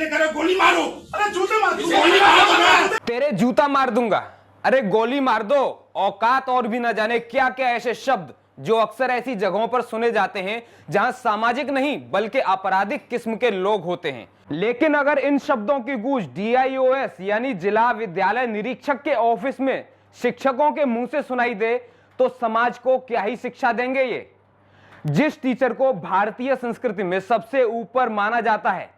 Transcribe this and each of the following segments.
के लिए कह रहे गोली मारो। अरे जूते मार, गोली मारो, तेरे जूता मार दूंगा, अरे गोली मार दो। औकात और भी न जाने क्या क्या ऐसे शब्द जो अक्सर ऐसी जगहों पर सुने जाते हैं जहां सामाजिक नहीं बल्कि आपराधिक किस्म के लोग होते हैं। लेकिन अगर इन शब्दों की गूंज DIOS यानी जिला विद्यालय निरीक्षक के ऑफिस में शिक्षकों के मुंह से सुनाई दे तो समाज को क्या ही शिक्षा देंगे ये। जिस टीचर को भारतीय संस्कृति में सबसे ऊपर माना जाता है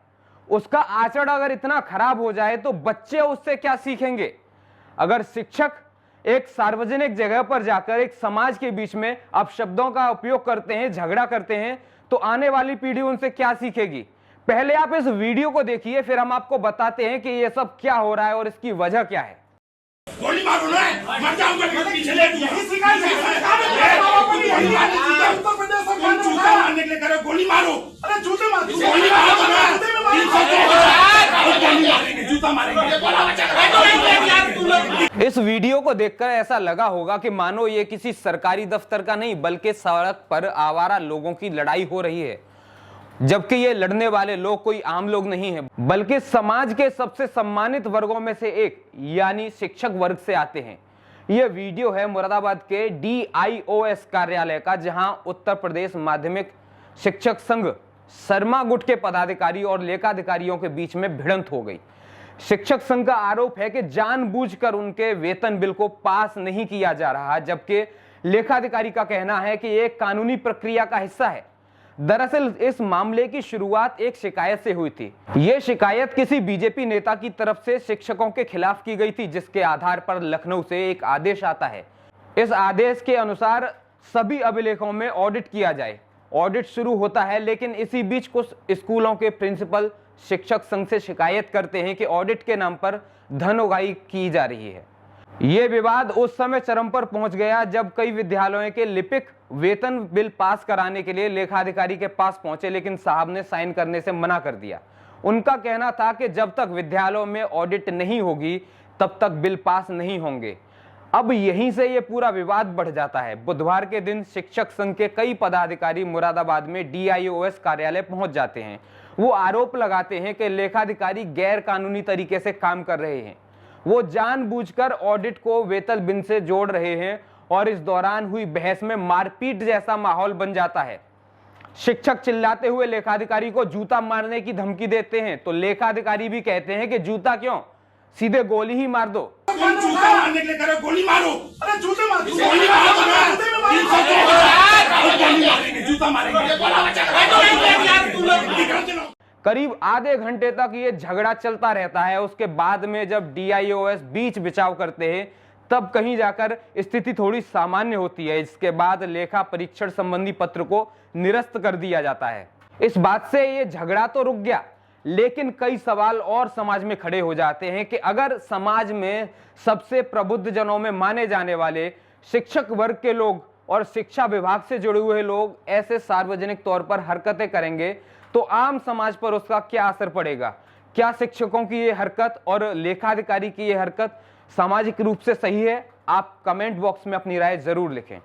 उसका आचरण अगर इतना खराब हो जाए तो बच्चे उससे क्या सीखेंगे। अगर शिक्षक एक सार्वजनिक जगह पर जाकर एक समाज के बीच में अपशब्दों का उपयोग करते हैं, झगड़ा करते हैं, तो आने वाली पीढ़ी उनसे क्या सीखेगी। पहले आप इस वीडियो को देखिए, फिर हम आपको बताते हैं कि ये सब क्या हो रहा है और इसकी वजह क्या है। गोली मारो ना, मर जाऊंगा, पीछे ले जूता मारने के लिए कह रहे गोली मारो। अरे जूते मार, गोली मारो, जूता मारेंगे। इस वीडियो को देखकर ऐसा लगा होगा कि मानो ये किसी सरकारी दफ्तर का नहीं बल्कि सड़क पर आवारा लोगों की लड़ाई हो रही है, जबकि ये लड़ने वाले लोग कोई आम लोग नहीं है बल्कि समाज के सबसे सम्मानित वर्गों में से एक यानी शिक्षक वर्ग से आते हैं। यह वीडियो है मुरादाबाद के DIOS कार्यालय का, जहां उत्तर प्रदेश माध्यमिक शिक्षक संघ शर्मा गुट के पदाधिकारी और लेखाधिकारियों के बीच में भिड़ंत हो गई। शिक्षक संघ का आरोप है कि जानबूझकर उनके वेतन बिल को पास नहीं किया जा रहा, जबकि लेखाधिकारी का कहना है कि यह कानूनी प्रक्रिया का हिस्सा है। दरअसल इस मामले की शुरुआत एक शिकायत से हुई थी। यह शिकायत किसी बीजेपी नेता की तरफ से शिक्षकों के खिलाफ की गई थी, जिसके आधार पर लखनऊ से एक आदेश आता है। इस आदेश के अनुसार सभी अभिलेखों में ऑडिट किया जाए। ऑडिट शुरू होता है, लेकिन इसी बीच कुछ स्कूलों के प्रिंसिपल शिक्षक संघ से शिकायत करते हैं कि ऑडिट के नाम पर धन उगाही की जा रही है। यह विवाद उस समय चरम पर पहुंच गया जब कई विद्यालयों के लिपिक वेतन बिल पास कराने के लिए लेखाधिकारी के पास पहुंचे, लेकिन साहब ने साइन करने से मना कर दिया। उनका कहना था कि जब तक विद्यालयों में ऑडिट नहीं होगी तब तक बिल पास नहीं होंगे। अब यहीं से यह पूरा विवाद बढ़ जाता है। बुधवार के दिन शिक्षक संघ के कई पदाधिकारी मुरादाबाद में DIOS कार्यालय पहुंच जाते हैं। वो आरोप लगाते हैं कि लेखाधिकारी गैर कानूनी तरीके से काम कर रहे हैं। वो जानबूझकर ऑडिट को वेतन बिल से जोड़ रहे हैं और इस दौरान हुई बहस में मारपीट जैसा माहौल बन जाता है। शिक्षक चिल्लाते हुए लेखाधिकारी को जूता मारने की धमकी देते हैं, तो लेखाधिकारी भी कहते हैं कि जूता क्यों, सीधे गोली ही मार दो। जूता मारने के लिए कह रहे गोली मारो। अरे जूते मार, गोली मारो, जूता मारेंगे। करीब आधे घंटे तक ये झगड़ा चलता रहता है। उसके बाद में जब DIOS बीच बिचाव करते हैं तब कहीं जाकर स्थिति थोड़ी सामान्य होती है। इसके बाद लेखा परीक्षण संबंधी पत्र को निरस्त कर दिया जाता है। इस बात से ये झगड़ा तो रुक गया, लेकिन कई सवाल और समाज में खड़े हो जाते हैं कि अगर समाज में सबसे प्रबुद्ध जनों में माने जाने वाले शिक्षक वर्ग के लोग और शिक्षा विभाग से जुड़े हुए लोग ऐसे सार्वजनिक तौर पर हरकतें करेंगे तो आम समाज पर उसका क्या असर पड़ेगा। क्या शिक्षकों की ये हरकत और लेखाधिकारी की ये हरकत सामाजिक रूप से सही है? आप कमेंट बॉक्स में अपनी राय जरूर लिखें।